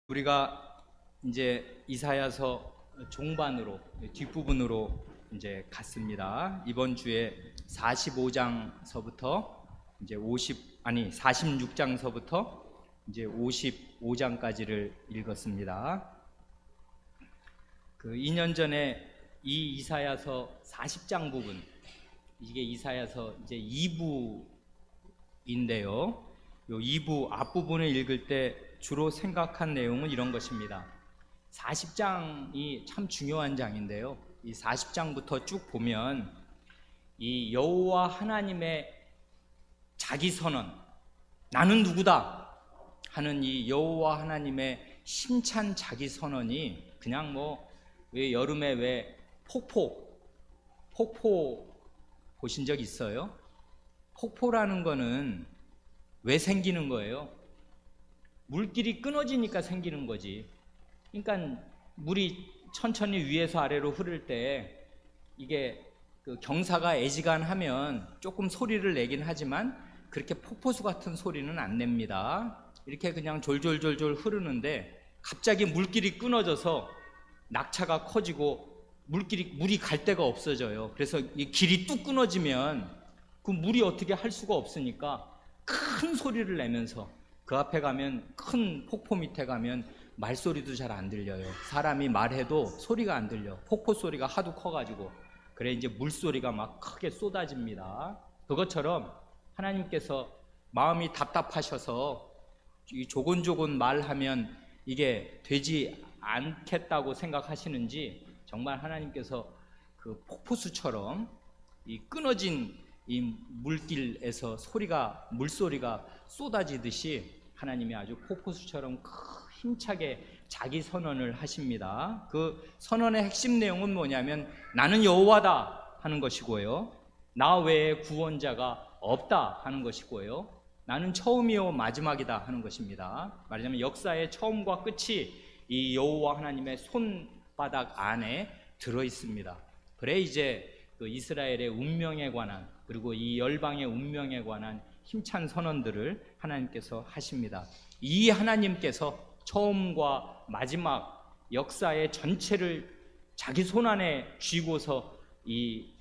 우리가 이제 이사야서 종반으로 뒷부분으로 이제 갔습니다. 이번 주에 45장서부터 이제 46장서부터 이제 55장까지를 읽었습니다. 2년 전에 이 이사야서 40장 부분, 이게 이사야서 이제 2부인데요. 요 2부 앞부분을 읽을 때 주로 생각한 내용은 이런 것입니다. 40장이 참 중요한 장인데요. 이 40장부터 쭉 보면 이 여호와 하나님의 자기 선언, 나는 누구다 하는 이 여호와 하나님의 힘찬 자기 선언이 그냥 왜 여름에 왜 폭포 보신 적 있어요? 폭포라는 거는 왜 생기는 거예요? 물길이 끊어지니까 생기는 거지. 그러니까 물이 천천히 위에서 아래로 흐를 때 이게 경사가 애지간하면 조금 소리를 내긴 하지만 그렇게 폭포수 같은 소리는 안 냅니다. 이렇게 그냥 졸졸졸졸 흐르는데 갑자기 물길이 끊어져서 낙차가 커지고 물이 갈 데가 없어져요. 그래서 이 길이 뚝 끊어지면 그 물이 어떻게 할 수가 없으니까 큰 소리를 내면서 그 앞에 가면, 큰 폭포 밑에 가면 말소리도 잘 안 들려요. 사람이 말해도 소리가 안 들려. 폭포 소리가 하도 커가지고. 그래 이제 물소리가 막 크게 쏟아집니다. 그것처럼 하나님께서 마음이 답답하셔서 이 조곤조곤 말하면 이게 되지 않겠다고 생각하시는지, 정말 하나님께서 그 폭포수처럼 이 끊어진 이 물길에서 물소리가 쏟아지듯이 하나님이 아주 폭포수처럼 힘차게 자기 선언을 하십니다. 그 선언의 핵심 내용은 뭐냐면 나는 여호와다 하는 것이고요, 나 외에 구원자가 없다 하는 것이고요, 나는 처음이요 마지막이다 하는 것입니다. 말하자면 역사의 처음과 끝이 이 여호와 하나님의 손바닥 안에 들어 있습니다. 그래 이제 그 이스라엘의 운명에 관한, 그리고 이 열방의 운명에 관한 힘찬 선언들을 하나님께서 하십니다. 이 하나님께서 처음과 마지막 역사의 전체를 자기 손안에 쥐고서 이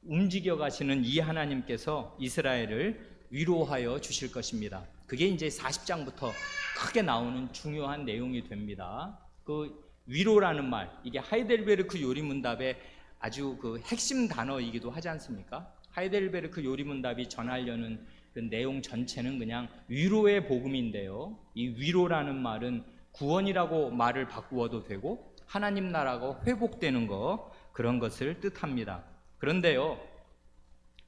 움직여 가시는 이 하나님께서 이스라엘을 위로하여 주실 것입니다. 그게 이제 40장부터 크게 나오는 중요한 내용이 됩니다. 그 위로라는 말, 이게 하이델베르크 요리문답의 아주 그 핵심 단어이기도 하지 않습니까? 하이델베르크 요리문답이 전하려는 그 내용 전체는 그냥 위로의 복음인데요, 이 위로라는 말은 구원이라고 말을 바꾸어도 되고 하나님 나라가 회복되는 거, 그런 것을 뜻합니다. 그런데요,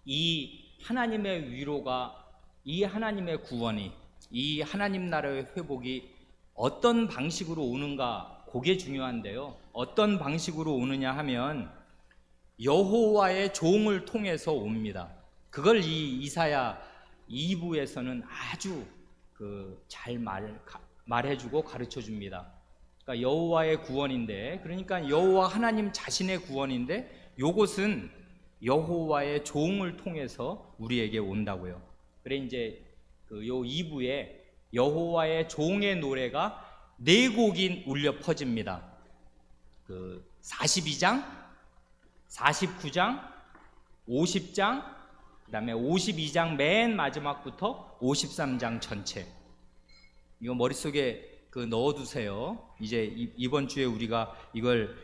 이 하나님의 위로가, 이 하나님의 구원이, 이 하나님 나라의 회복이 어떤 방식으로 오는가, 그게 중요한데요, 어떤 방식으로 오느냐 하면 여호와의 종을 통해서 옵니다. 그걸 이 이사야 2부에서는 아주 잘 말해주고 가르쳐줍니다. 그러니까 여호와의 구원인데, 그러니까 여호와 하나님 자신의 구원인데, 요것은 여호와의 종을 통해서 우리에게 온다고요. 그래 이제 요 2부에 여호와의 종의 노래가 4곡이 울려 퍼집니다. 42장, 49장, 50장, 그 다음에 52장 맨 마지막부터 53장 전체. 이거 머릿속에 넣어두세요. 이제 이번 주에 우리가 이걸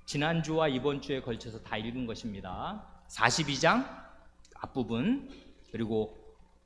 지난주와 이번 주에 걸쳐서 다 읽은 것입니다. 42장 앞부분, 그리고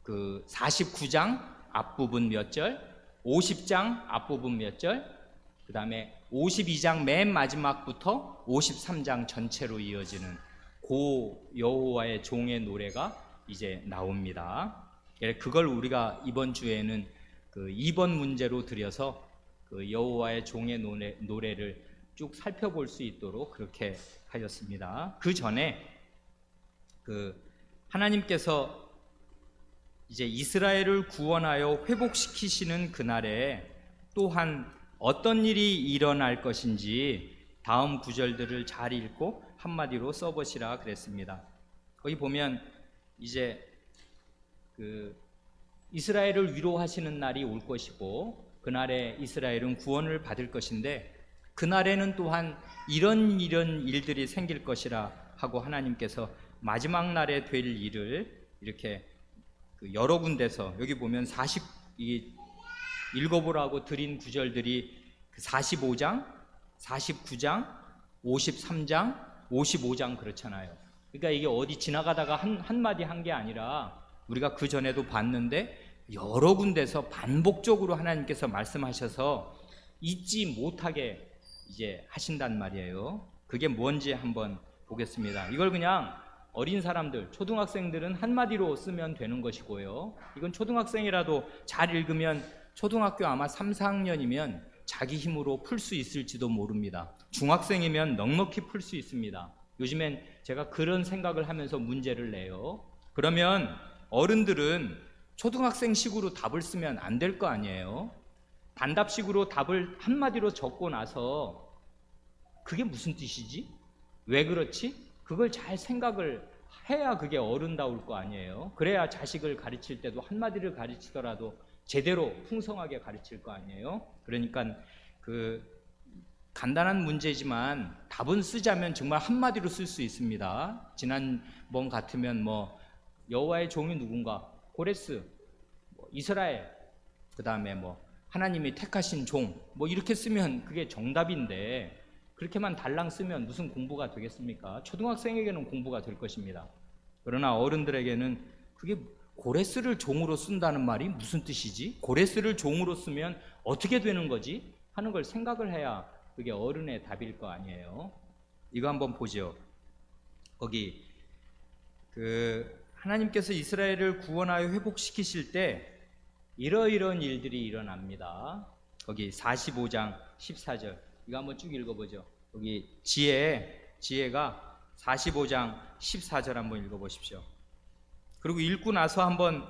49장 앞부분 몇 절, 50장 앞부분 몇 절, 그 다음에 52장 맨 마지막부터 53장 전체로 이어지는 고 여호와의 종의 노래가 이제 나옵니다. 그걸 우리가 이번 주에는 2번 문제로 들여서 여호와의 종의 노래를 쭉 살펴볼 수 있도록 그렇게 하였습니다. 그 전에 하나님께서 이제 이스라엘을 구원하여 회복시키시는 그날에 또한 어떤 일이 일어날 것인지 다음 구절들을 잘 읽고 한마디로 써보시라 그랬습니다. 거기 보면 이제 이스라엘을 위로하시는 날이 올 것이고, 그날에 이스라엘은 구원을 받을 것인데 그날에는 또한 이런 일들이 생길 것이라 하고 하나님께서 마지막 날에 될 일을 이렇게 여러 군데서 여기 보면 읽어보라고 드린 구절들이 45장, 49장, 53장, 55장 그렇잖아요. 그러니까 이게 어디 지나가다가 한마디 한 게 아니라 우리가 그 전에도 봤는데 여러 군데서 반복적으로 하나님께서 말씀하셔서 잊지 못하게 이제 하신단 말이에요. 그게 뭔지 한번 보겠습니다. 이걸 그냥 어린 사람들, 초등학생들은 한마디로 쓰면 되는 것이고요. 이건 초등학생이라도 잘 읽으면 초등학교 아마 3, 4학년이면 자기 힘으로 풀 수 있을지도 모릅니다. 중학생이면 넉넉히 풀 수 있습니다. 요즘엔 제가 그런 생각을 하면서 문제를 내요. 그러면 어른들은 초등학생식으로 답을 쓰면 안 될 거 아니에요. 단답식으로 답을 한마디로 적고 나서 그게 무슨 뜻이지? 왜 그렇지? 그걸 잘 생각을 해야 그게 어른다울 거 아니에요. 그래야 자식을 가르칠 때도 한마디를 가르치더라도 제대로 풍성하게 가르칠 거 아니에요. 그러니까 그 간단한 문제지만 답은 쓰자면 정말 한마디로 쓸 수 있습니다. 지난번 같으면 뭐 여호와의 종이 누군가? 고레스, 이스라엘, 그 다음에 뭐 하나님이 택하신 종, 뭐 이렇게 쓰면 그게 정답인데 그렇게만 달랑 쓰면 무슨 공부가 되겠습니까? 초등학생에게는 공부가 될 것입니다. 그러나 어른들에게는 그게 고레스를 종으로 쓴다는 말이 무슨 뜻이지? 고레스를 종으로 쓰면 어떻게 되는 거지? 하는 걸 생각을 해야 그게 어른의 답일 거 아니에요. 이거 한번 보죠. 거기 하나님께서 이스라엘을 구원하여 회복시키실 때 이러이러한 일들이 일어납니다. 거기 45장 14절 이거 한번 쭉 읽어보죠. 여기 지혜가 45장 14절 한번 읽어보십시오. 그리고 읽고 나서 한번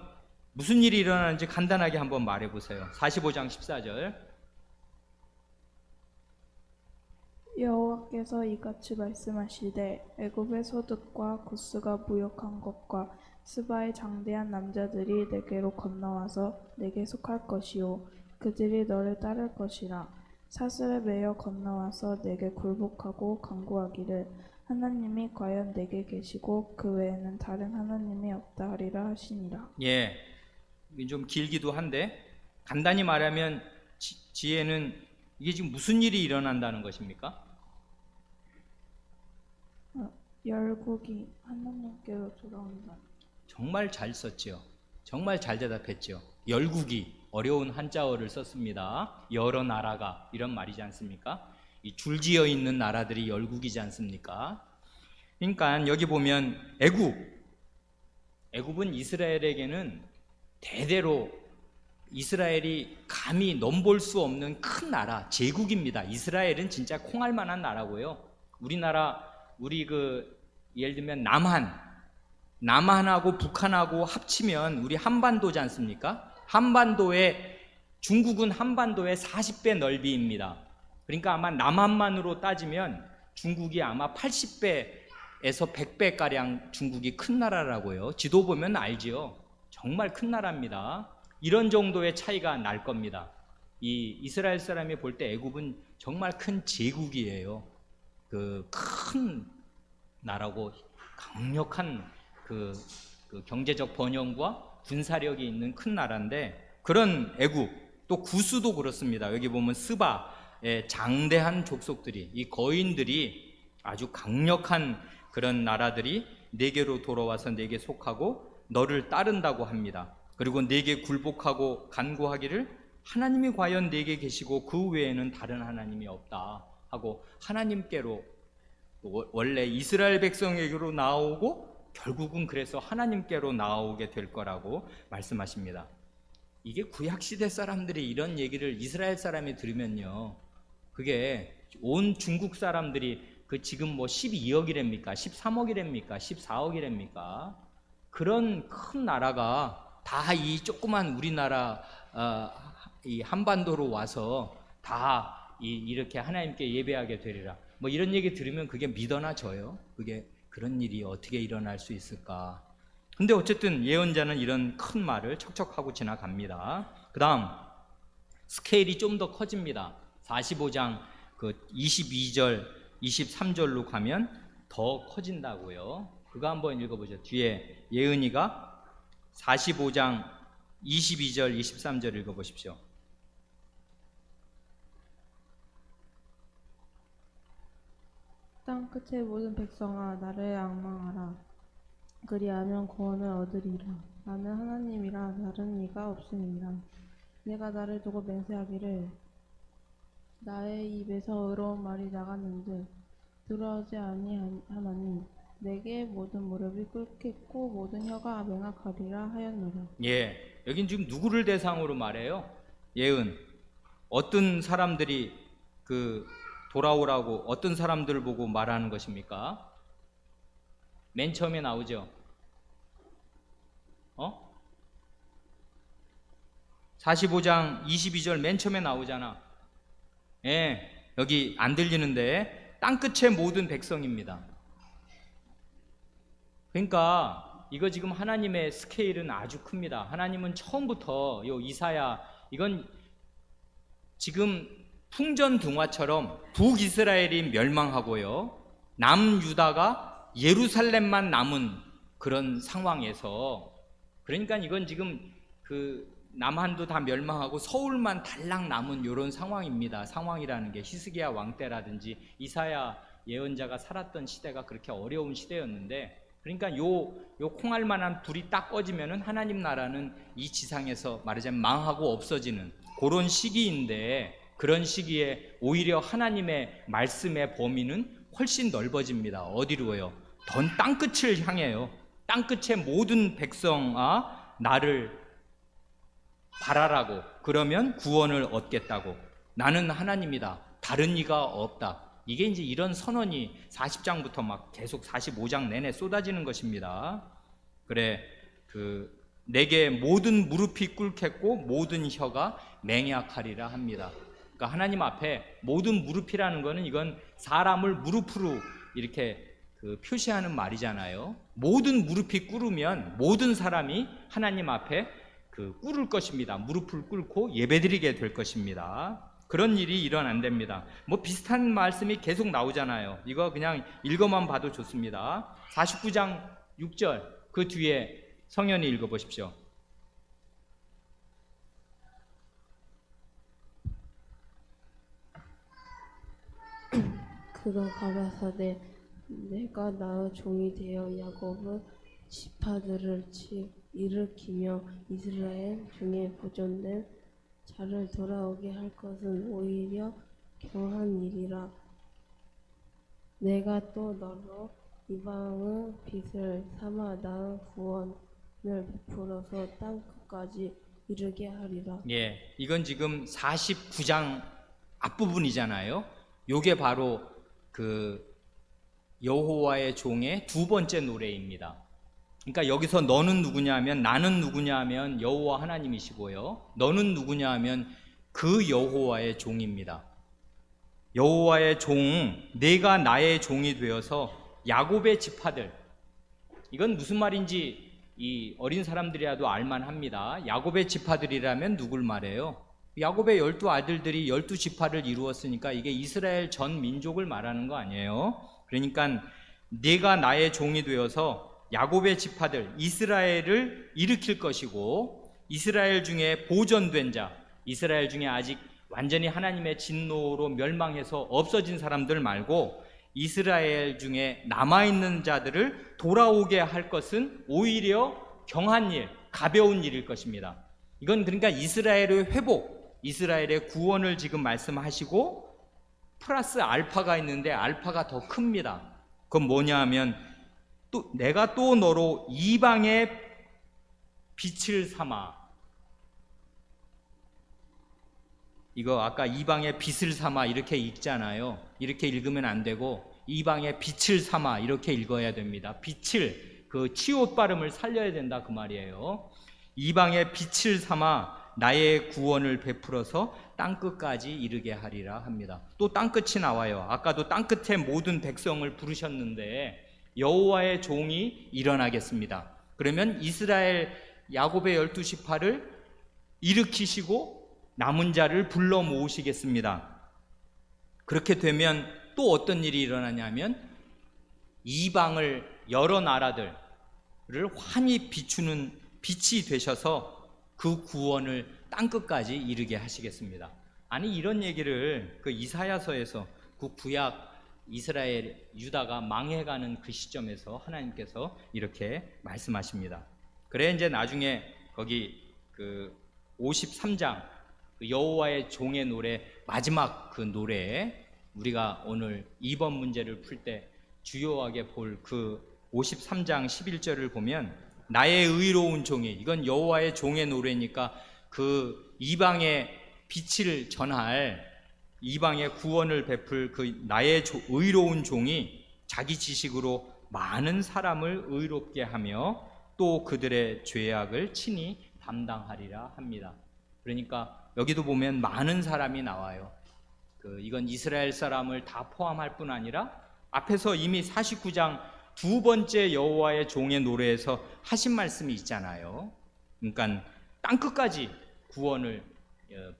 무슨 일이 일어나는지 간단하게 한번 말해보세요. 45장 14절 여호와께서 이같이 말씀하시되 애굽의 소득과 구스가 무역한 것과 스바의 장대한 남자들이 내게로 건너와서 내게 속할 것이요 그들이 너를 따를 것이라. 사슬에 매여 건너와서 내게 굴복하고 간구하기를 하나님이 과연 내게 계시고 그 외에는 다른 하나님이 없다 하리라 하시니라. 예, 좀 길기도 한데 간단히 말하면 지혜는 이게 지금 무슨 일이 일어난다는 것입니까? 열국이 하나님께로 돌아온다. 정말 잘 썼죠. 정말 잘 대답했죠. 열국이 어려운 한자어를 썼습니다. 여러 나라가 이런 말이지 않습니까? 이 줄지어 있는 나라들이 열국이지 않습니까? 그러니까 여기 보면 애굽은 이스라엘에게는 대대로 이스라엘이 감히 넘볼 수 없는 큰 나라, 제국입니다. 이스라엘은 진짜 콩할 만한 나라고요. 우리 예를 들면 남한하고 북한하고 합치면 우리 한반도지 않습니까? 중국은 한반도의 40배 넓이입니다. 그러니까 아마 남한만으로 따지면 중국이 아마 80배에서 100배가량 중국이 큰 나라라고요. 지도 보면 알지요. 정말 큰 나라입니다. 이런 정도의 차이가 날 겁니다. 이 이스라엘 사람이 볼 때 애굽은 정말 큰 제국이에요. 큰 나라고 강력한 경제적 번영과 군사력이 있는 큰 나라인데 그런 애굽 또 구스도 그렇습니다. 여기 보면 스바의 장대한 족속들이 이 거인들이 아주 강력한 그런 나라들이 내게로 돌아와서 내게 속하고 너를 따른다고 합니다. 그리고 내게 굴복하고 간구하기를 하나님이 과연 내게 계시고 그 외에는 다른 하나님이 없다 하고 하나님께로 원래 이스라엘 백성에게로 나오고 결국은 그래서 하나님께로 나오게 될 거라고 말씀하십니다. 이게 구약시대 사람들이 이런 얘기를 이스라엘 사람이 들으면요 그게 온 중국 사람들이 지금 뭐 12억이랍니까 13억이랍니까 14억이랍니까 그런 큰 나라가 다 이 조그만 우리나라 이 한반도로 와서 다 이렇게 하나님께 예배하게 되리라 뭐 이런 얘기 들으면 그게 믿어나 져요? 그게 그런 일이 어떻게 일어날 수 있을까? 근데 어쨌든 예언자는 이런 큰 말을 척척하고 지나갑니다. 그 다음 스케일이 좀 더 커집니다. 45장 그 22절, 23절로 가면 더 커진다고요. 그거 한번 읽어보죠. 뒤에 예은이가 45장 22절, 23절 읽어보십시오. 땅 끝의 모든 백성아 나를 앙망하라. 그리하면 구원을 얻으리라. 나는 하나님이라 다른 이가 없음이라. 내가 나를 두고 맹세하기를 나의 입에서 의로운 말이 나갔는데 들어오지 아니하나니 내게 모든 무릎이 꿇겠고 모든 혀가 맹약하리라 하였노라. 예, 여긴 지금 누구를 대상으로 말해요? 예은. 어떤 사람들이 그 돌아오라고 어떤 사람들을 보고 말하는 것입니까? 맨 처음에 나오죠. 45장 22절 맨 처음에 나오잖아. 예, 여기 안 들리는데 땅끝의 모든 백성입니다. 그러니까 이거 지금 하나님의 스케일은 아주 큽니다. 하나님은 처음부터 요 이사야, 이건 지금 풍전등화처럼 북이스라엘이 멸망하고요, 남유다가 예루살렘만 남은 그런 상황에서, 그러니까 이건 지금 그 남한도 다 멸망하고 서울만 달랑 남은 이런 상황입니다. 상황이라는 게 히스기야 왕 때라든지 이사야 예언자가 살았던 시대가 그렇게 어려운 시대였는데, 그러니까 요 콩알만한 불이 딱 꺼지면은 하나님 나라는 이 지상에서 말하자면 망하고 없어지는 그런 시기인데, 그런 시기에 오히려 하나님의 말씀의 범위는 훨씬 넓어집니다. 어디로요? 던 땅끝을 향해요. 땅끝의 모든 백성아 나를 바라라고, 그러면 구원을 얻겠다고. 나는 하나님이다. 다른 이가 없다. 이게 이제 이런 선언이 40장부터 막 계속 45장 내내 쏟아지는 것입니다. 그래, 내게 모든 무릎이 꿇겠고 모든 혀가 맹약하리라 합니다. 그러니까 하나님 앞에 모든 무릎이라는 거는 이건 사람을 무릎으로 이렇게 표시하는 말이잖아요. 모든 무릎이 꿇으면 모든 사람이 하나님 앞에 꿇을 것입니다. 무릎을 꿇고 예배드리게 될 것입니다. 그런 일이 일어난답니다. 뭐 비슷한 말씀이 계속 나오잖아요. 이거 그냥 읽어만 봐도 좋습니다. 49장 6절 그 뒤에 성현이 읽어보십시오. 그가 가라사대 내가 나의 종이 되어 야곱의 지파들을 일으키며 이스라엘 중에 보존된 자를 돌아오게 할 것은 오히려 경한 일이라. 내가 또 너로 이방의 빛을 삼아 나의 구원을 베풀어서 땅 끝까지 이르게 하리라. 예, 이건 지금 49장 앞부분이잖아요. 요게 바로 여호와의 종의 두 번째 노래입니다. 그러니까 여기서 너는 누구냐 하면, 나는 누구냐 하면 여호와 하나님이시고요, 너는 누구냐 하면 그 여호와의 종입니다. 여호와의 종, 내가 나의 종이 되어서 야곱의 지파들, 이건 무슨 말인지 이 어린 사람들이라도 알만합니다. 야곱의 지파들이라면 누굴 말해요? 야곱의 12아들들이 12지파를 이루었으니까 이게 이스라엘 전 민족을 말하는 거 아니에요? 그러니까 내가 나의 종이 되어서 야곱의 지파들 이스라엘을 일으킬 것이고, 이스라엘 중에 보존된 자, 이스라엘 중에 아직 완전히 하나님의 진노로 멸망해서 없어진 사람들 말고 이스라엘 중에 남아있는 자들을 돌아오게 할 것은 오히려 경한 일, 가벼운 일일 것입니다. 이건 그러니까 이스라엘의 회복, 이스라엘의 구원을 지금 말씀하시고 플러스 알파가 있는데 알파가 더 큽니다. 그건 뭐냐 하면 내가 또 너로 이방의 빛을 삼아, 이거 아까 이방의 빛을 삼아 이렇게 읽잖아요. 이렇게 읽으면 안 되고 이방의 빛을 삼아 이렇게 읽어야 됩니다. 빛을, 치옷 발음을 살려야 된다 그 말이에요. 이방의 빛을 삼아 나의 구원을 베풀어서 땅끝까지 이르게 하리라 합니다. 또 땅끝이 나와요. 아까도 땅끝의 모든 백성을 부르셨는데 여호와의 종이 일어나겠습니다. 그러면 이스라엘 야곱의 12지파를 일으키시고 남은 자를 불러 모으시겠습니다. 그렇게 되면 또 어떤 일이 일어나냐면 이방을 여러 나라들을 환히 비추는 빛이 되셔서 그 구원을 땅끝까지 이르게 하시겠습니다. 아니 이런 얘기를 그 이사야서에서 그 구약 이스라엘 유다가 망해가는 그 시점에서 하나님께서 이렇게 말씀하십니다. 그래 이제 나중에 거기 그 53장 그 여호와의 종의 노래 마지막 그 노래에 우리가 오늘 2번 문제를 풀 때 주요하게 볼 그 53장 11절을 보면 나의 의로운 종이, 이건 여호와의 종의 노래니까 그 이방의 빛을 전할, 이방의 구원을 베풀 그 나의 의로운 종이 자기 지식으로 많은 사람을 의롭게 하며 또 그들의 죄악을 친히 담당하리라 합니다. 그러니까 여기도 보면 많은 사람이 나와요. 이건 이스라엘 사람을 다 포함할 뿐 아니라 앞에서 이미 49장 두 번째 여호와의 종의 노래에서 하신 말씀이 있잖아요. 그러니까 땅끝까지 구원을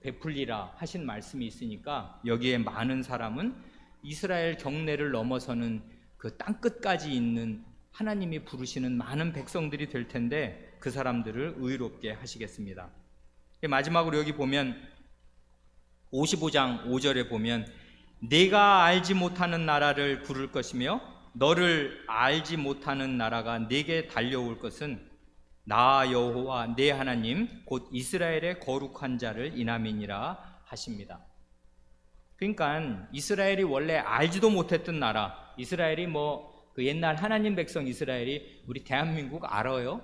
베풀리라 하신 말씀이 있으니까 여기에 많은 사람은 이스라엘 경내를 넘어서는 그 땅끝까지 있는 하나님이 부르시는 많은 백성들이 될 텐데 그 사람들을 의롭게 하시겠습니다. 마지막으로 여기 보면 55장 5절에 보면 내가 알지 못하는 나라를 부를 것이며 너를 알지 못하는 나라가 내게 달려올 것은 나 여호와 내 하나님 곧 이스라엘의 거룩한 자를 인함이니라 하십니다. 그러니까 이스라엘이 원래 알지도 못했던 나라, 이스라엘이 그 옛날 하나님 백성 이스라엘이 우리 대한민국 알아요?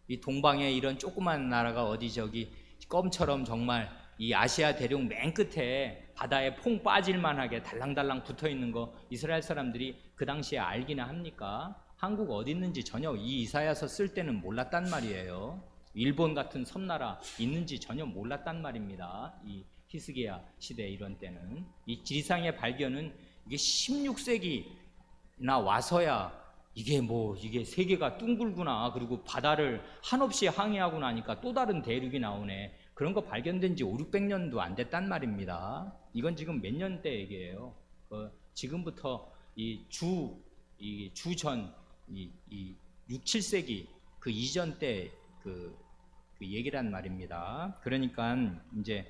이 동방에 이런 조그만 나라가 어디 저기 껌처럼 정말 이 아시아 대륙 맨 끝에 바다에 퐁 빠질만하게 달랑달랑 붙어있는 거 이스라엘 사람들이 그 당시에 알기나 합니까? 한국 어디 있는지 전혀 이 이사야서 쓸 때는 몰랐단 말이에요. 일본 같은 섬나라 있는지 전혀 몰랐단 말입니다. 이 히스기야 시대 이런 때는 이 지리상의 발견은 이게 16세기나 와서야 이게 세계가 둥글구나, 그리고 바다를 한없이 항해하고 나니까 또 다른 대륙이 나오네, 그런 거 발견된 지 5, 600년도 안 됐단 말입니다. 이건 지금 몇 년대 얘기예요. 지금부터 주전 6, 7세기 그 이전 때 그 얘기란 말입니다. 그러니까 이제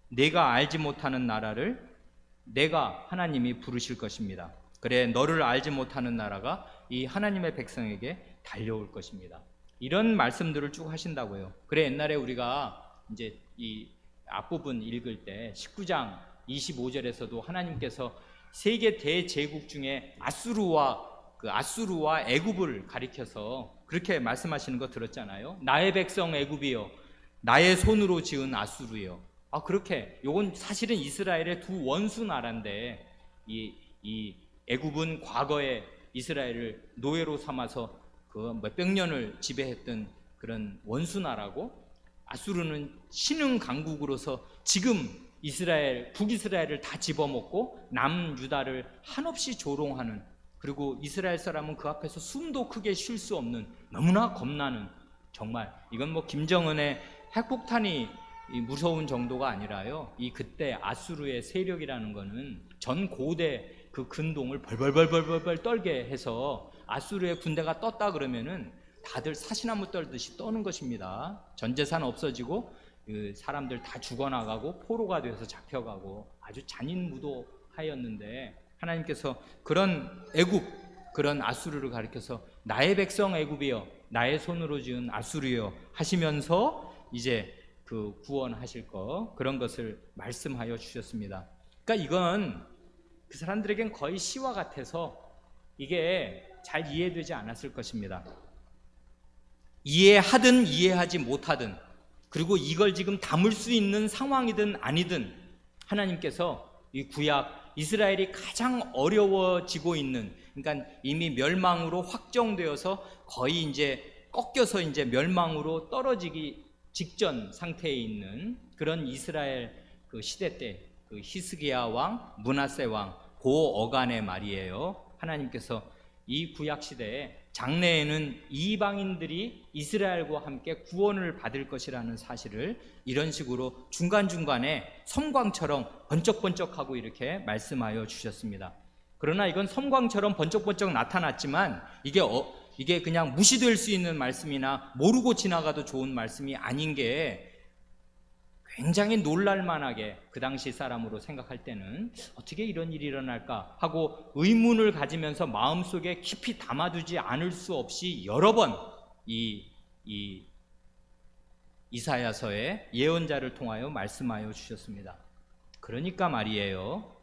내가 알지 못하는 나라를 내가 하나님이 부르실 것입니다. 그래 너를 알지 못하는 나라가 이 하나님의 백성에게 달려올 것입니다. 이런 말씀들을 쭉 하신다고요. 그래 옛날에 우리가 이제 이 앞부분 읽을 때 19장 25절에서도 하나님께서 세계 대제국 중에 아수르와 애굽을 가리켜서 그렇게 말씀하시는 거 들었잖아요. 나의 백성 애굽이요, 나의 손으로 지은 아수르요. 그렇게 요건 사실은 이스라엘의 두 원수 나라인데 이 애굽은 과거에 이스라엘을 노예로 삼아서 그 몇백 년을 지배했던 그런 원수 나라고, 아수르는 신흥 강국으로서 지금 북이스라엘을 다 집어먹고 남유다를 한없이 조롱하는, 그리고 이스라엘 사람은 그 앞에서 숨도 크게 쉴 수 없는 너무나 겁나는, 정말 이건 김정은의 핵폭탄이 무서운 정도가 아니라요, 그때 아수르의 세력이라는 거는 전 고대 그 근동을 벌벌벌벌벌 떨게 해서 아수르의 군대가 떴다 그러면은 다들 사시나무 떨듯이 떠는 것입니다. 전 재산 없어지고 사람들 다 죽어나가고 포로가 돼서 잡혀가고 아주 잔인무도하였는데, 하나님께서 그런 애굽, 그런 아수르를 가리켜서 나의 백성 애굽이여, 나의 손으로 지은 아수르여 하시면서 이제 그 구원하실 거, 그런 것을 말씀하여 주셨습니다. 그러니까 이건 그 사람들에겐 거의 시와 같아서 이게 잘 이해되지 않았을 것입니다. 이해하든 이해하지 못하든, 그리고 이걸 지금 담을 수 있는 상황이든 아니든 하나님께서 이 구약 이스라엘이 가장 어려워지고 있는, 그러니까 이미 멸망으로 확정되어서 거의 이제 꺾여서 이제 멸망으로 떨어지기 직전 상태에 있는 그런 이스라엘 그 시대 때 그 히스기야 왕, 므낫세 왕, 그 어간의 말이에요. 하나님께서 이 구약 시대에 장래에는 이방인들이 이스라엘과 함께 구원을 받을 것이라는 사실을 이런 식으로 중간중간에 섬광처럼 번쩍번쩍하고 이렇게 말씀하여 주셨습니다. 그러나 이건 섬광처럼 번쩍번쩍 나타났지만 이게 그냥 무시될 수 있는 말씀이나 모르고 지나가도 좋은 말씀이 아닌 게 굉장히 놀랄만하게 그 당시 사람으로 생각할 때는 어떻게 이런 일이 일어날까 하고 의문을 가지면서 마음속에 깊이 담아두지 않을 수 없이 여러 번 이 이사야서의 예언자를 통하여 말씀하여 주셨습니다. 그러니까 말이에요,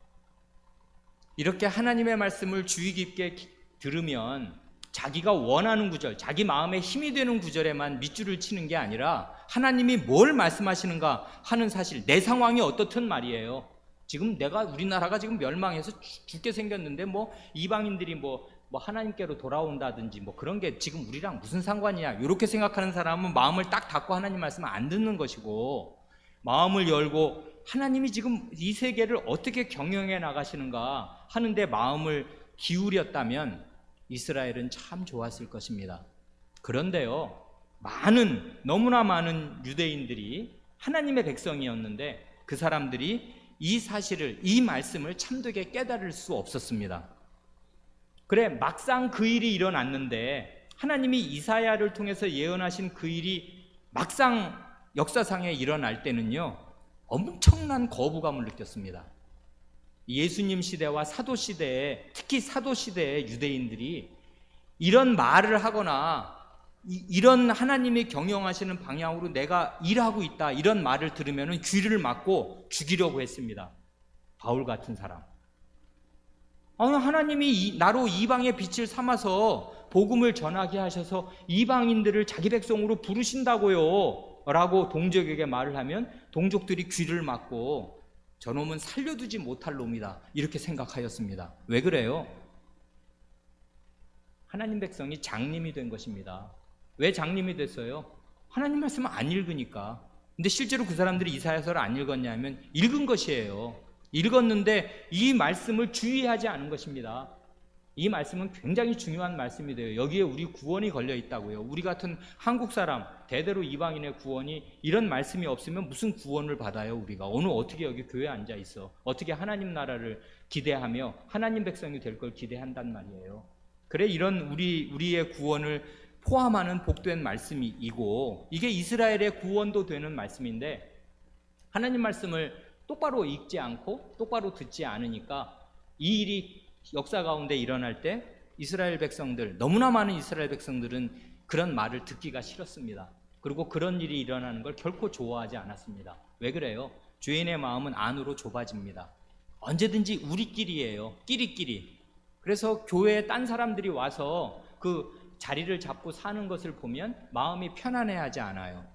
이렇게 하나님의 말씀을 주의 깊게 들으면 자기가 원하는 구절, 자기 마음에 힘이 되는 구절에만 밑줄을 치는 게 아니라 하나님이 뭘 말씀하시는가 하는 사실, 내 상황이 어떻든 말이에요. 지금 우리나라가 지금 멸망해서 죽게 생겼는데 뭐 이방인들이 뭐 하나님께로 돌아온다든지 뭐 그런 게 지금 우리랑 무슨 상관이야, 이렇게 생각하는 사람은 마음을 딱 닫고 하나님 말씀을 안 듣는 것이고, 마음을 열고 하나님이 지금 이 세계를 어떻게 경영해 나가시는가 하는데 마음을 기울였다면 이스라엘은 참 좋았을 것입니다. 그런데요, 너무나 많은 유대인들이 하나님의 백성이었는데 그 사람들이 이 사실을, 이 말씀을 참되게 깨달을 수 없었습니다. 그래, 막상 그 일이 일어났는데 하나님이 이사야를 통해서 예언하신 그 일이 막상 역사상에 일어날 때는요, 엄청난 거부감을 느꼈습니다. 예수님 시대와 사도 시대에, 특히 사도 시대의 유대인들이 이런 말을 하거나 이런 하나님이 경영하시는 방향으로 내가 일하고 있다, 이런 말을 들으면 귀를 막고 죽이려고 했습니다. 바울 같은 사람. 하나님이 나로 이방의 빛을 삼아서 복음을 전하게 하셔서 이방인들을 자기 백성으로 부르신다고요 라고 동족에게 말을 하면 동족들이 귀를 막고 저놈은 살려두지 못할 놈이다, 이렇게 생각하였습니다. 왜 그래요? 하나님 백성이 장님이 된 것입니다. 왜 장님이 됐어요? 하나님 말씀을 안 읽으니까. 근데 실제로 그 사람들이 이사야서를 안 읽었냐면 읽은 것이에요. 읽었는데 이 말씀을 주의하지 않은 것입니다. 이 말씀은 굉장히 중요한 말씀이 돼요. 여기에 우리 구원이 걸려 있다고요. 우리 같은 한국 사람, 대대로 이방인의 구원이, 이런 말씀이 없으면 무슨 구원을 받아요? 우리가 어떻게 여기 교회에 앉아 있어? 어떻게 하나님 나라를 기대하며 하나님 백성이 될 걸 기대한단 말이에요. 그래, 이런 우리의 구원을 포함하는 복된 말씀이고, 이게 이스라엘의 구원도 되는 말씀인데 하나님 말씀을 똑바로 읽지 않고 똑바로 듣지 않으니까 이 일이 역사 가운데 일어날 때 이스라엘 백성들, 너무나 많은 이스라엘 백성들은 그런 말을 듣기가 싫었습니다. 그리고 그런 일이 일어나는 걸 결코 좋아하지 않았습니다. 왜 그래요? 죄인의 마음은 안으로 좁아집니다. 언제든지 우리끼리예요. 끼리끼리. 그래서 교회에 딴 사람들이 와서 그 자리를 잡고 사는 것을 보면 마음이 편안해하지 않아요.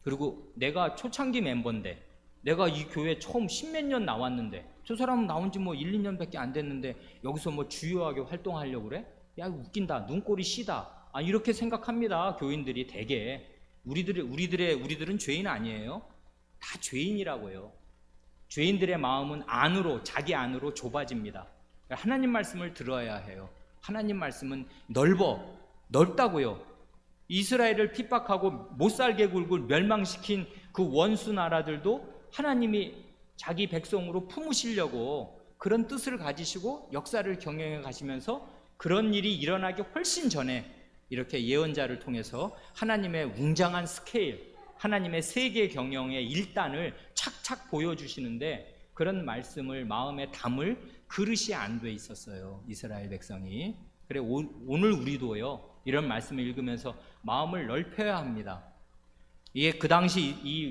그리고 내가 초창기 멤버인데, 내가 이 교회 처음 10몇 년 나왔는데 저 사람은 나온 지 뭐 1, 2년밖에 안 됐는데 여기서 뭐 주요하게 활동하려고 그래? 야, 웃긴다, 눈꼴이 시다, 이렇게 생각합니다. 교인들이 대개. 우리들은 죄인 아니에요. 다 죄인이라고요. 죄인들의 마음은 자기 안으로 좁아집니다. 하나님 말씀을 들어야 해요. 하나님 말씀은 넓다고요. 이스라엘을 핍박하고 못살게 굴고 멸망시킨 그 원수 나라들도 하나님이 자기 백성으로 품으시려고 그런 뜻을 가지시고 역사를 경영해 가시면서 그런 일이 일어나기 훨씬 전에 이렇게 예언자를 통해서 하나님의 웅장한 스케일, 하나님의 세계 경영의 일단을 착착 보여주시는데 그런 말씀을 마음에 담을 그릇이 안 돼 있었어요, 이스라엘 백성이. 그래, 오늘 우리도요, 이런 말씀을 읽으면서 마음을 넓혀야 합니다. 이게 그 당시 이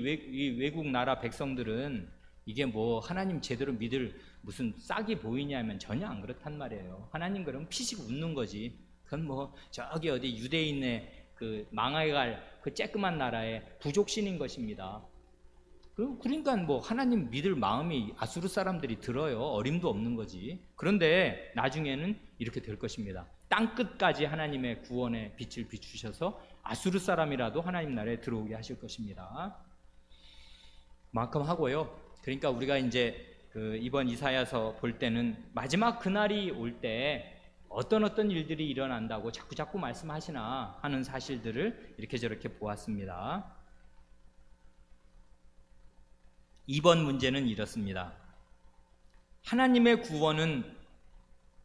외국 나라 백성들은 이게 뭐 하나님 제대로 믿을 무슨 싹이 보이냐면 전혀 안 그렇단 말이에요. 하나님 그럼 피식 웃는 거지. 그건 뭐 저기 어디 유대인의 그 망해갈 그 쬐끄만 나라의 부족신인 것입니다. 그러니까 뭐 하나님 믿을 마음이 아수르 사람들이 들어요. 어림도 없는 거지. 그런데 나중에는 이렇게 될 것입니다. 땅끝까지 하나님의 구원의 빛을 비추셔서 아수르 사람이라도 하나님 나라에 들어오게 하실 것입니다. 만큼 하고요. 그러니까 우리가 이제 이번 이사야서 볼 때는 마지막 그날이 올 때 어떤 일들이 일어난다고 자꾸 말씀하시나 하는 사실들을 이렇게 저렇게 보았습니다. 2번 문제는 이렇습니다. 하나님의 구원은,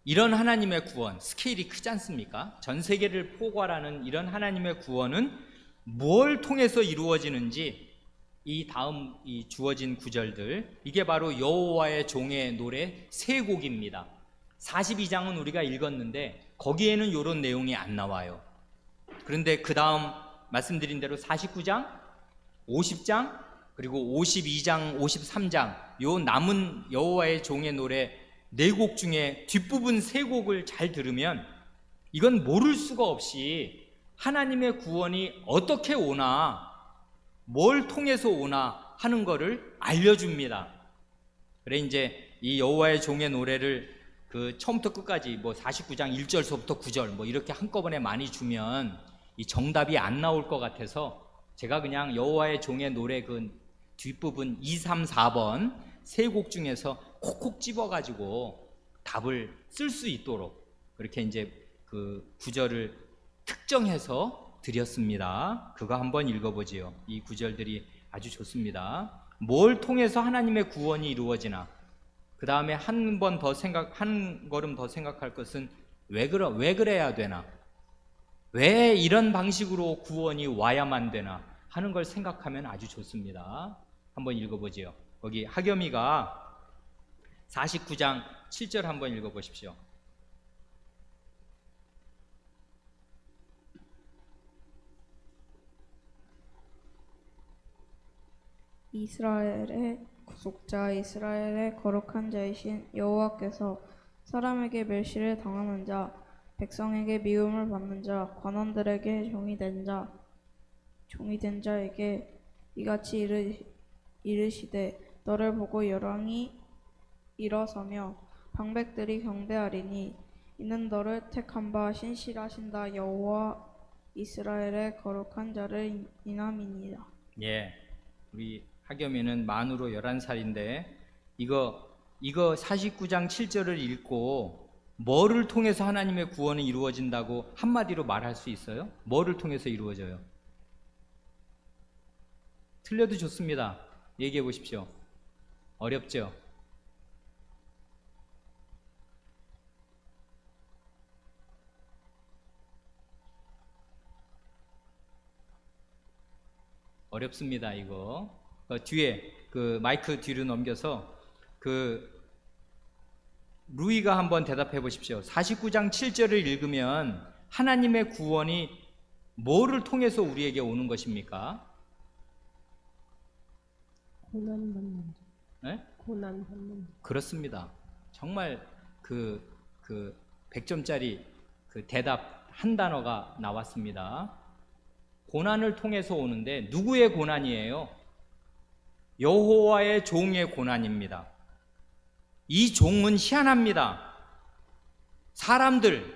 이런 하나님의 구원, 스케일이 크지 않습니까? 전 세계를 포괄하는 이런 하나님의 구원은 뭘 통해서 이루어지는지 이 다음 이 주어진 구절들, 이게 바로 여호와의 종의 노래 세 곡입니다. 42장은 우리가 읽었는데 거기에는 이런 내용이 안 나와요. 그런데 그 다음 말씀드린 대로 49장, 50장, 그리고 52장, 53장, 요 남은 여호와의 종의 노래 네 곡 중에 뒷부분 세 곡을 잘 들으면 이건 모를 수가 없이 하나님의 구원이 어떻게 오나, 뭘 통해서 오나 하는 거를 알려줍니다. 그래 이제 이 여호와의 종의 노래를 그 처음부터 끝까지 뭐 49장 1절서부터 9절 뭐 이렇게 한꺼번에 많이 주면 이 정답이 안 나올 것 같아서 제가 그냥 여호와의 종의 노래 그 뒷부분 2, 3, 4번 세 곡 중에서 콕콕 집어가지고 답을 쓸 수 있도록 그렇게 이제 그 구절을 특정해서 드렸습니다. 그거 한번 읽어보지요. 이 구절들이 아주 좋습니다. 뭘 통해서 하나님의 구원이 이루어지나, 그 다음에 한 걸음 더 생각할 것은 왜 그래야 되나, 왜 이런 방식으로 구원이 와야만 되나 하는 걸 생각하면 아주 좋습니다. 한번 읽어보지요. 거기 하겸이가 49장 7절 한번 읽어보십시오. 이스라엘의 구속자, 이스라엘의 거룩한 자이신 여호와께서 사람에게 멸시를 당하는 자, 백성에게 미움을 받는 자, 관원들에게 종이 된 자에게 이같이 이르시되 너를 보고 열왕이 일어서며 방백들이 경배하리니 이는 너를 택한 바 신실하신다 여호와 이스라엘의 거룩한 자를 인함이니라. 예, 우리 하겸이는 만으로 11살인데 이거 49장 7절을 읽고 뭐를 통해서 하나님의 구원이 이루어진다고 한마디로 말할 수 있어요? 뭐를 통해서 이루어져요? 틀려도 좋습니다. 얘기해 보십시오. 어렵죠? 어렵습니다. 이거 뒤에 그 마이크 뒤로 넘겨서 그 루이가 한번 대답해 보십시오. 49장 7절을 읽으면 하나님의 구원이 뭐를 통해서 우리에게 오는 것입니까? 고난받는 자. 네? 고난받는 자. 그렇습니다. 정말 그 100점짜리 그 대답 한 단어가 나왔습니다. 고난을 통해서 오는데 누구의 고난이에요? 여호와의 종의 고난입니다. 이 종은 희한합니다. 사람들,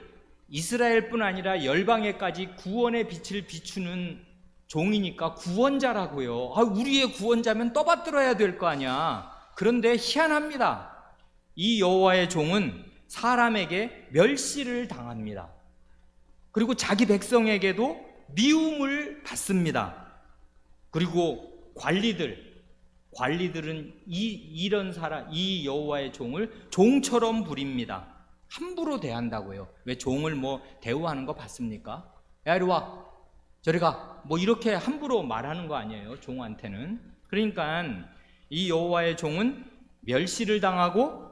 이스라엘뿐 아니라 열방에까지 구원의 빛을 비추는 종이니까 구원자라고요. 우리의 구원자면 떠받들어야 될 거 아니야. 그런데 희한합니다. 이 여호와의 종은 사람에게 멸시를 당합니다. 그리고 자기 백성에게도 미움을 받습니다. 그리고 관리들은 이 여호와의 종을 종처럼 부립니다. 함부로 대한다고요. 왜 종을 뭐 대우하는 거 봤습니까? 야 이리 와, 저리 가, 뭐 이렇게 함부로 말하는 거 아니에요, 종한테는. 그러니까 이 여호와의 종은 멸시를 당하고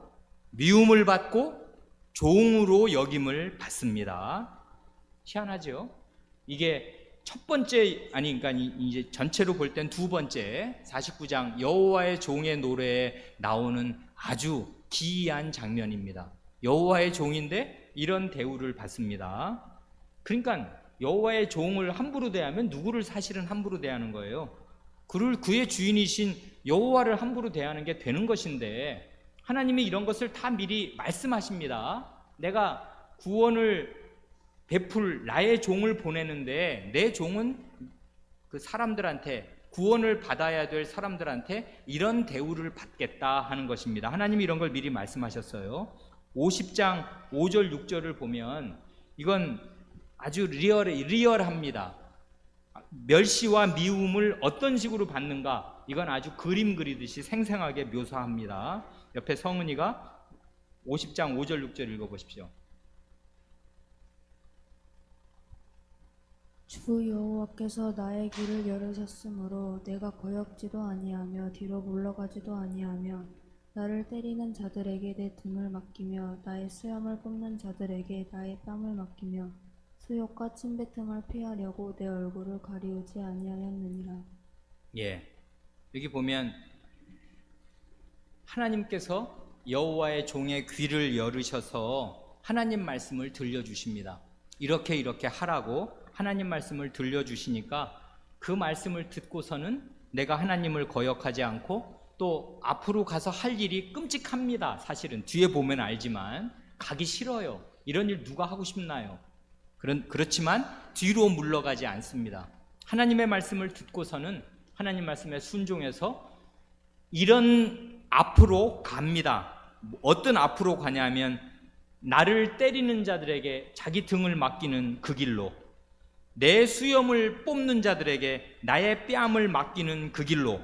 미움을 받고 종으로 여김을 받습니다. 희한하죠? 이게 첫 번째, 그러니까 이제 전체로 볼 땐 두 번째 49장 여호와의 종의 노래에 나오는 아주 기이한 장면입니다. 여호와의 종인데 이런 대우를 받습니다. 그러니까 여호와의 종을 함부로 대하면 누구를 사실은 함부로 대하는 거예요? 그의 주인이신 여호와를 함부로 대하는 게 되는 것인데 하나님이 이런 것을 다 미리 말씀하십니다. 내가 구원을 베풀 나의 종을 보내는데 내 종은 그 사람들한테, 구원을 받아야 될 사람들한테 이런 대우를 받겠다 하는 것입니다. 하나님이 이런 걸 미리 말씀하셨어요. 50장 5절 6절을 보면 이건 아주 리얼합니다. 멸시와 미움을 어떤 식으로 받는가, 이건 아주 그림 그리듯이 생생하게 묘사합니다. 옆에 성은이가 50장 5절 6절 읽어보십시오. 주 여호와께서 나의 길을 열으셨으므로 내가 거역지도 아니하며 뒤로 물러가지도 아니하며 나를 때리는 자들에게 내 등을 맡기며 나의 수염을 뽑는 자들에게 나의 뺨을 맡기며 수욕과 침뱉음을 피하려고 내 얼굴을 가리우지 아니하였느니라. 예, 여기 보면 하나님께서 여호와의 종의 귀를 열으셔서 하나님 말씀을 들려주십니다. 이렇게 하라고 하나님 말씀을 들려주시니까 그 말씀을 듣고서는 내가 하나님을 거역하지 않고 또 앞으로 가서 할 일이 끔찍합니다. 사실은 뒤에 보면 알지만 가기 싫어요. 이런 일 누가 하고 싶나요? 그렇지만 뒤로 물러가지 않습니다. 하나님의 말씀을 듣고서는 하나님 말씀에 순종해서 이런 앞으로 갑니다. 어떤 앞으로 가냐면 나를 때리는 자들에게 자기 등을 맡기는 그 길로, 내 수염을 뽑는 자들에게 나의 뺨을 맡기는 그 길로,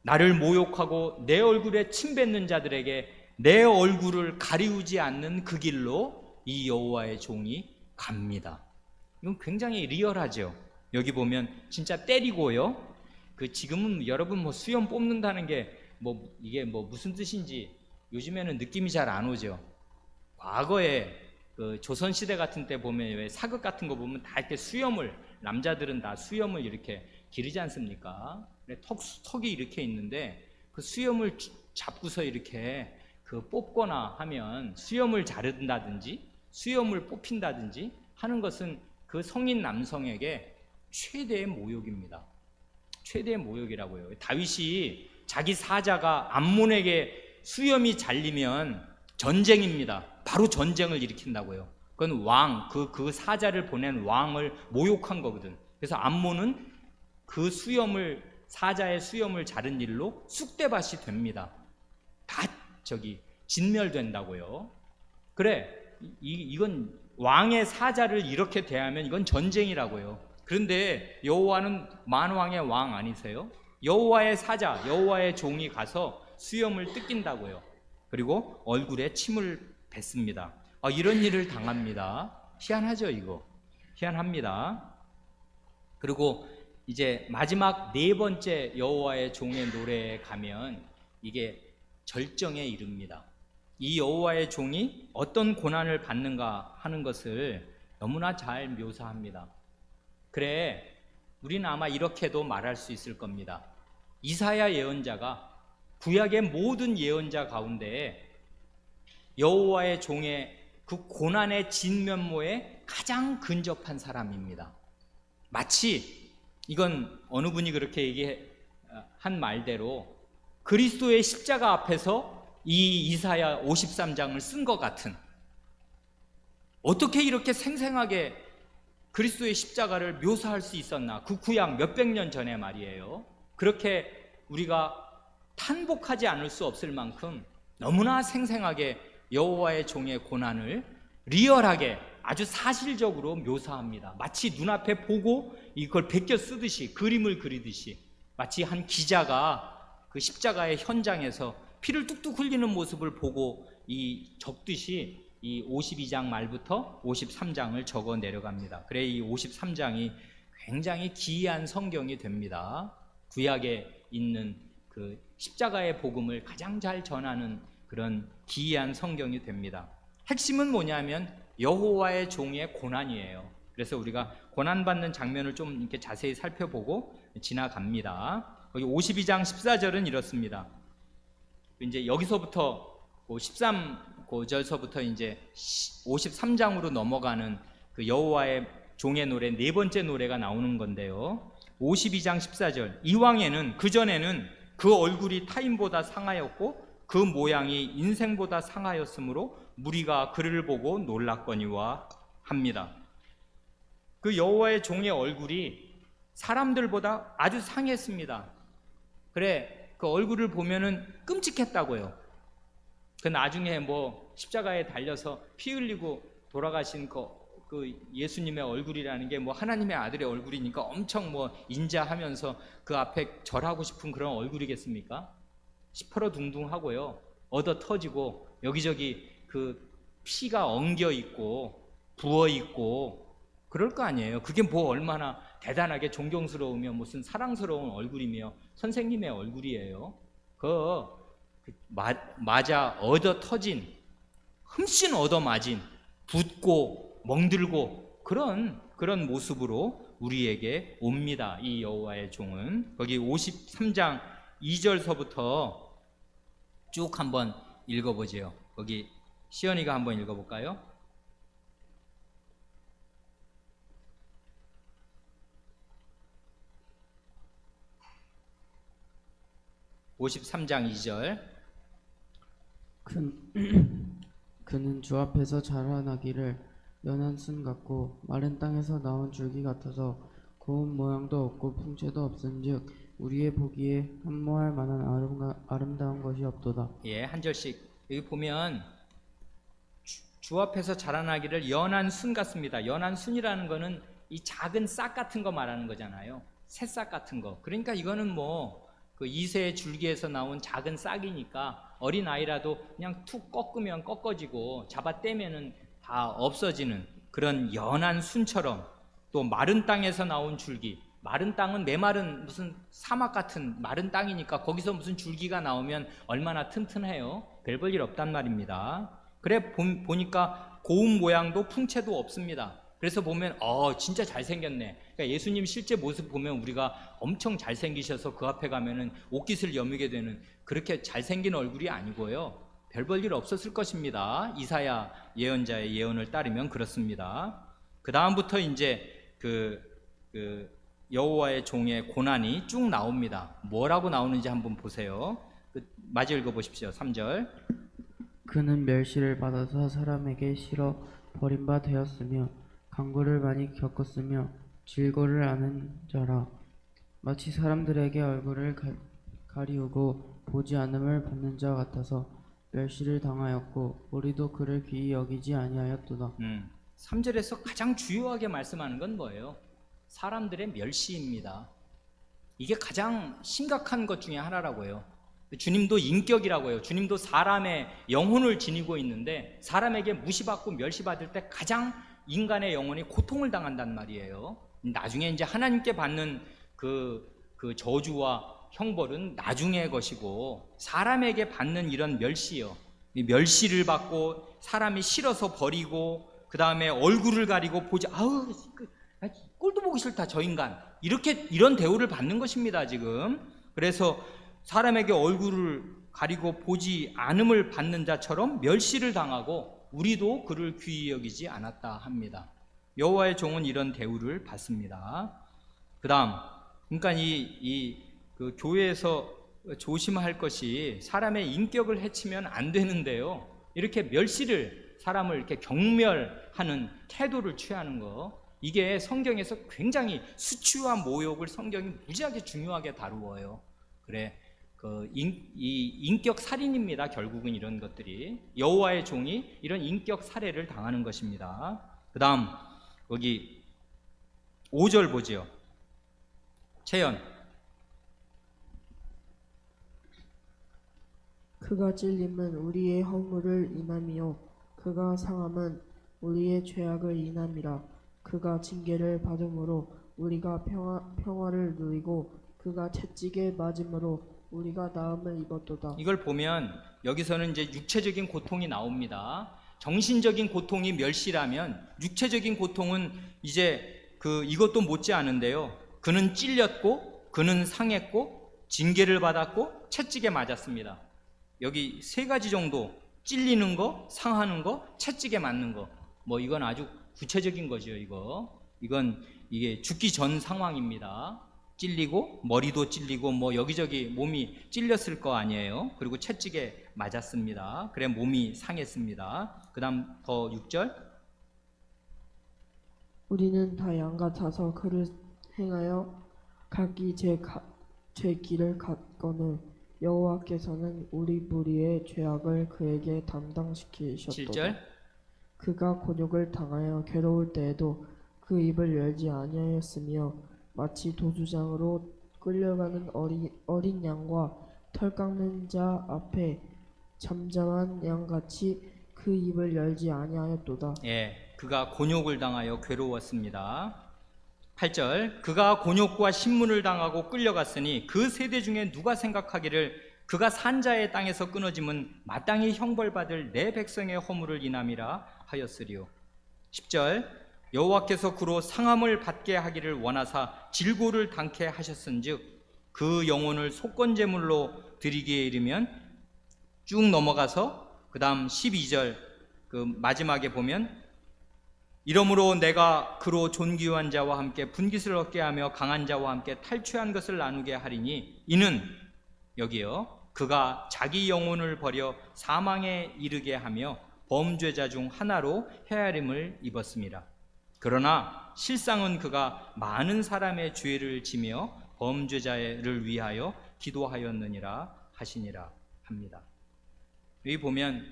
나를 모욕하고 내 얼굴에 침 뱉는 자들에게 내 얼굴을 가리우지 않는 그 길로 이 여호와의 종이 갑니다. 이건 굉장히 리얼하죠. 여기 보면 진짜 때리고요. 지금은 여러분 수염 뽑는다는 게 이게 무슨 뜻인지 요즘에는 느낌이 잘 안 오죠. 과거에 조선 시대 같은 때 보면 왜 사극 같은 거 보면 다 이렇게 남자들은 다 수염을 이렇게 기르지 않습니까? 턱이 이렇게 있는데 그 수염을 잡고서 이렇게 뽑거나 하면 수염을 자른다든지 수염을 뽑힌다든지 하는 것은 그 성인 남성에게 최대의 모욕입니다. 최대의 모욕이라고요. 다윗이 자기 사자가 암몬에게 수염이 잘리면 전쟁입니다. 바로 전쟁을 일으킨다고요. 그건 그 사자를 보낸 왕을 모욕한 거거든. 그래서 암몬은 그 사자의 수염을 자른 일로 쑥대밭이 됩니다. 다 진멸된다고요. 그래, 이건 왕의 사자를 이렇게 대하면 이건 전쟁이라고요. 그런데 여호와는 만왕의 왕 아니세요? 여호와의 사자, 여호와의 종이 가서 수염을 뜯긴다고요. 그리고 얼굴에 침을 뱉습니다. 이런 일을 당합니다. 희한하죠, 이거. 희한합니다. 그리고 이제 마지막 네 번째 여호와의 종의 노래에 가면 이게 절정에 이릅니다. 이 여호와의 종이 어떤 고난을 받는가 하는 것을 너무나 잘 묘사합니다. 그래, 우리는 아마 이렇게도 말할 수 있을 겁니다. 이사야 예언자가 구약의 모든 예언자 가운데 여호와의 종의 그 고난의 진면모에 가장 근접한 사람입니다. 마치 이건 어느 분이 그렇게 얘기한 말대로 그리스도의 십자가 앞에서 이 이사야 53장을 쓴 것 같은, 어떻게 이렇게 생생하게 그리스도의 십자가를 묘사할 수 있었나, 그 구약 몇백 년 전에 말이에요. 그렇게 우리가 탄복하지 않을 수 없을 만큼 너무나 생생하게 여호와의 종의 고난을 리얼하게 아주 사실적으로 묘사합니다. 마치 눈앞에 보고 이걸 베껴 쓰듯이, 그림을 그리듯이, 마치 한 기자가 그 십자가의 현장에서 피를 뚝뚝 흘리는 모습을 보고 적듯이 이 52장 말부터 53장을 적어 내려갑니다. 그래, 이 53장이 굉장히 기이한 성경이 됩니다. 구약에 있는 그 십자가의 복음을 가장 잘 전하는 그런 기이한 성경이 됩니다. 핵심은 뭐냐면 여호와의 종의 고난이에요. 그래서 우리가 고난받는 장면을 좀 이렇게 자세히 살펴보고 지나갑니다. 거기 52장 14절은 이렇습니다. 이제 여기서부터 13절서부터 이제 53장으로 넘어가는 그 여호와의 종의 노래, 네 번째 노래가 나오는 건데요. 52장 14절, 이왕에는 그전에는 그 얼굴이 타인보다 상하였고 그 모양이 인생보다 상하였으므로 무리가 그를 보고 놀랐거니와 합니다. 그 여호와의 종의 얼굴이 사람들보다 아주 상했습니다. 그래, 그 얼굴을 보면은 끔찍했다고요. 그 나중에 뭐 십자가에 달려서 피 흘리고 돌아가신 그 예수님의 얼굴이라는 게 뭐 하나님의 아들의 얼굴이니까 엄청 뭐 인자하면서 그 앞에 절하고 싶은 그런 얼굴이겠습니까? 시퍼러둥둥하고요, 얻어 터지고 여기저기 그 피가 엉겨 있고 부어 있고 그럴 거 아니에요. 그게 뭐 얼마나 대단하게 존경스러우며 무슨 사랑스러운 얼굴이며 선생님의 얼굴이에요. 맞아 얻어 터진, 흠씬 얻어 맞은, 붓고 멍들고 그런 모습으로 우리에게 옵니다. 이 여호와의 종은. 거기 53장 2절서부터 쭉 한번 읽어보죠. 거기 시연이가 한번 읽어볼까요? 53장 2절. 그는 주 앞에서 자라나기를 연한 순 같고 마른 땅에서 나온 줄기 같아서 고운 모양도 없고 풍채도 없은즉 우리의 보기에 한모할 만한 아름다운 것이 없도다. 예, 한 절씩. 여기 보면 주 앞에서 자라나기를 연한 순 같습니다. 연한 순이라는 거는 이 작은 싹 같은 거 말하는 거잖아요. 새싹 같은 거. 그러니까 이거는 뭐 그 이새의 줄기에서 나온 작은 싹이니까 어린 아이라도 그냥 툭 꺾으면 꺾어지고 잡아 떼면은 다 없어지는 그런 연한 순처럼, 또 마른 땅에서 나온 줄기. 마른 땅은 메마른 무슨 사막 같은 마른 땅이니까 거기서 무슨 줄기가 나오면 얼마나 튼튼해요. 별 볼 일 없단 말입니다. 그래 보니까 고운 모양도 풍채도 없습니다. 그래서 보면 진짜 잘생겼네. 그러니까 예수님 실제 모습 보면 우리가 엄청 잘생기셔서 그 앞에 가면은 옷깃을 여미게 되는 그렇게 잘생긴 얼굴이 아니고요, 별 볼 일 없었을 것입니다. 이사야 예언자의 예언을 따르면 그렇습니다. 그 다음부터 이제 그 여호와의 종의 고난이 쭉 나옵니다. 뭐라고 나오는지 한번 보세요. 마저 읽어보십시오. 3절. 그는 멸시를 받아서 사람에게 실어 버림바 되었으며 강구를 많이 겪었으며 질고를 아는 자라. 마치 사람들에게 얼굴을 가리우고 보지 않음을 받는 자 같아서 멸시를 당하였고 우리도 그를 귀히 여기지 아니하였도다. 3절에서 가장 주요하게 말씀하는 건 뭐예요? 사람들의 멸시입니다. 이게 가장 심각한 것 중에 하나라고요. 주님도 인격이라고요. 주님도 사람의 영혼을 지니고 있는데 사람에게 무시받고 멸시받을 때 가장 인간의 영혼이 고통을 당한단 말이에요. 나중에 이제 하나님께 받는 그 저주와 형벌은 나중의 것이고, 사람에게 받는 이런 멸시요, 이 멸시를 받고 사람이 싫어서 버리고 그 다음에 얼굴을 가리고 보지, 꼴도 보기 싫다 저 인간, 이런 대우를 받는 것입니다 지금. 그래서 사람에게 얼굴을 가리고 보지 않음을 받는 자처럼 멸시를 당하고 우리도 그를 귀히 여기지 않았다 합니다. 여호와의 종은 이런 대우를 받습니다. 그 다음, 그러니까 그 교회에서 조심할 것이 사람의 인격을 해치면 안 되는데요, 이렇게 멸시를, 사람을 이렇게 경멸하는 태도를 취하는 거, 이게 성경에서 굉장히 수치와 모욕을 성경이 무지하게 중요하게 다루어요. 그래, 이 인격 살인입니다. 결국은 이런 것들이 여호와의 종이 이런 인격 살해를 당하는 것입니다. 그 다음 여기 5절 보지요. 채연. 그가 찔림은 우리의 허물을 인함이요 그가 상함은 우리의 죄악을 인함이라. 그가 징계를 받음으로 우리가 평화를 누리고 그가 채찍에 맞음으로 우리가 나음을 입었도다. 이걸 보면 여기서는 이제 육체적인 고통이 나옵니다. 정신적인 고통이 멸시라면 육체적인 고통은 이제 이것도 못지 않은데요. 그는 찔렸고 그는 상했고 징계를 받았고 채찍에 맞았습니다. 여기 세 가지 정도, 찔리는 거, 상하는 거, 채찍에 맞는 거, 뭐 이건 아주 구체적인 거죠. 이게 죽기 전 상황입니다. 찔리고 머리도 찔리고 뭐 여기저기 몸이 찔렸을 거 아니에요. 그리고 채찍에 맞았습니다. 그래 몸이 상했습니다. 그 다음 더 6절. 우리는 다 양 같아서 그를 행하여 각기 제 길을 갔거늘 여호와께서는 우리 무리의 죄악을 그에게 담당시키셨도다. 7절. 그가 곤욕을 당하여 괴로울 때에도 그 입을 열지 아니하였으며 마치 도주장으로 끌려가는 어린 양과 털 깎는 자 앞에 잠잠한 양같이 그 입을 열지 아니하였도다. 예, 그가 곤욕을 당하여 괴로웠습니다. 8절. 그가 곤욕과 신문을 당하고 끌려갔으니 그 세대 중에 누가 생각하기를 그가 산자의 땅에서 끊어짐은 마땅히 형벌받을 내 백성의 허물을 인함이라 하였으리요. 10절. 여호와께서 그로 상함을 받게 하기를 원하사 질고를 당케 하셨은즉 그 영혼을 속건제물로 드리기에 이르면 쭉 넘어가서 그 다음 12절 그 마지막에 보면 이러므로 내가 그로 존귀한 자와 함께 분깃을 얻게 하며 강한 자와 함께 탈취한 것을 나누게 하리니 이는 여기요 그가 자기 영혼을 버려 사망에 이르게 하며 범죄자 중 하나로 헤아림을 입었습니다. 그러나 실상은 그가 많은 사람의 죄를 지며 범죄자를 위하여 기도하였느니라 하시니라 합니다. 여기 보면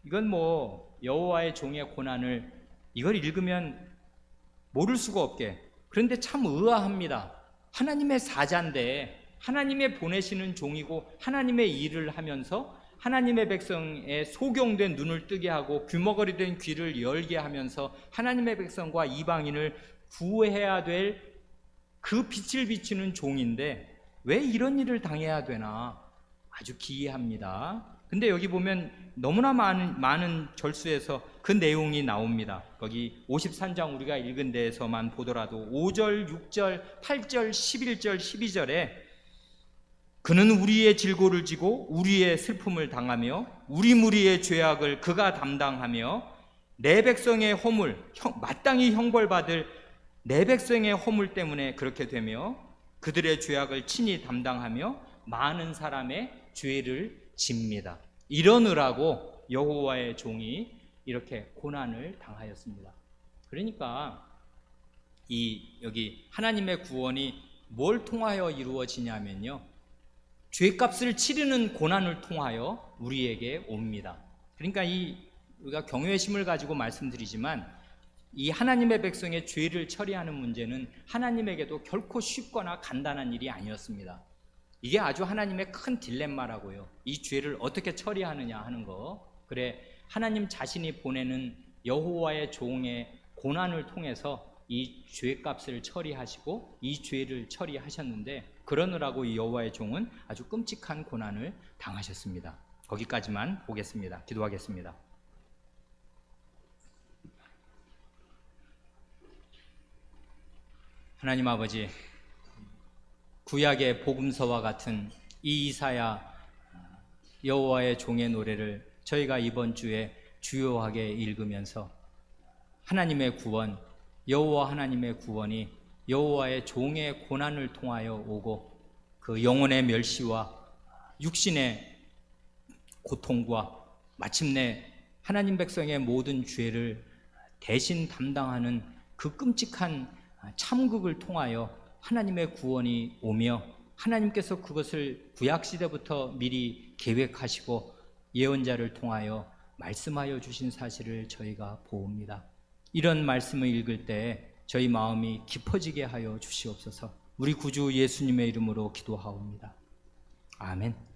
이건 뭐 여호와의 종의 고난을 이걸 읽으면 모를 수가 없게, 그런데 참 의아합니다. 하나님의 사자인데 하나님의 보내시는 종이고 하나님의 일을 하면서 하나님의 백성의 소경된 눈을 뜨게 하고 귀머거리 된 귀를 열게 하면서 하나님의 백성과 이방인을 구해야 될 그 빛을 비추는 종인데 왜 이런 일을 당해야 되나 아주 기이합니다. 근데 여기 보면 너무나 많은 절수에서 그 내용이 나옵니다. 거기 53장 우리가 읽은 데에서만 보더라도 5절, 6절, 8절, 11절, 12절에 그는 우리의 질고를 지고 우리의 슬픔을 당하며 우리 무리의 죄악을 그가 담당하며 내 백성의 허물, 마땅히 형벌받을 내 백성의 허물 때문에 그렇게 되며 그들의 죄악을 친히 담당하며 많은 사람의 죄를 집니다. 이러느라고 여호와의 종이 이렇게 고난을 당하였습니다. 그러니까 여기 하나님의 구원이 뭘 통하여 이루어지냐면요, 죄값을 치르는 고난을 통하여 우리에게 옵니다. 그러니까 우리가 경외의 심을 가지고 말씀드리지만 이 하나님의 백성의 죄를 처리하는 문제는 하나님에게도 결코 쉽거나 간단한 일이 아니었습니다. 이게 아주 하나님의 큰 딜레마라고요. 이 죄를 어떻게 처리하느냐 하는 거. 그래 하나님 자신이 보내는 여호와의 종의 고난을 통해서 이 죄값을 처리하시고 이 죄를 처리하셨는데, 그러느라고 이 여호와의 종은 아주 끔찍한 고난을 당하셨습니다. 거기까지만 보겠습니다. 기도하겠습니다. 하나님 아버지, 구약의 복음서와 같은 이 이사야 여호와의 종의 노래를 저희가 이번 주에 주요하게 읽으면서 하나님의 구원, 여호와 하나님의 구원이 여호와의 종의 고난을 통하여 오고 그 영혼의 멸시와 육신의 고통과 마침내 하나님 백성의 모든 죄를 대신 담당하는 그 끔찍한 참극을 통하여 하나님의 구원이 오며 하나님께서 그것을 구약시대부터 미리 계획하시고 예언자를 통하여 말씀하여 주신 사실을 저희가 보옵니다. 이런 말씀을 읽을 때 저희 마음이 깊어지게 하여 주시옵소서. 우리 구주 예수님의 이름으로 기도하옵니다. 아멘.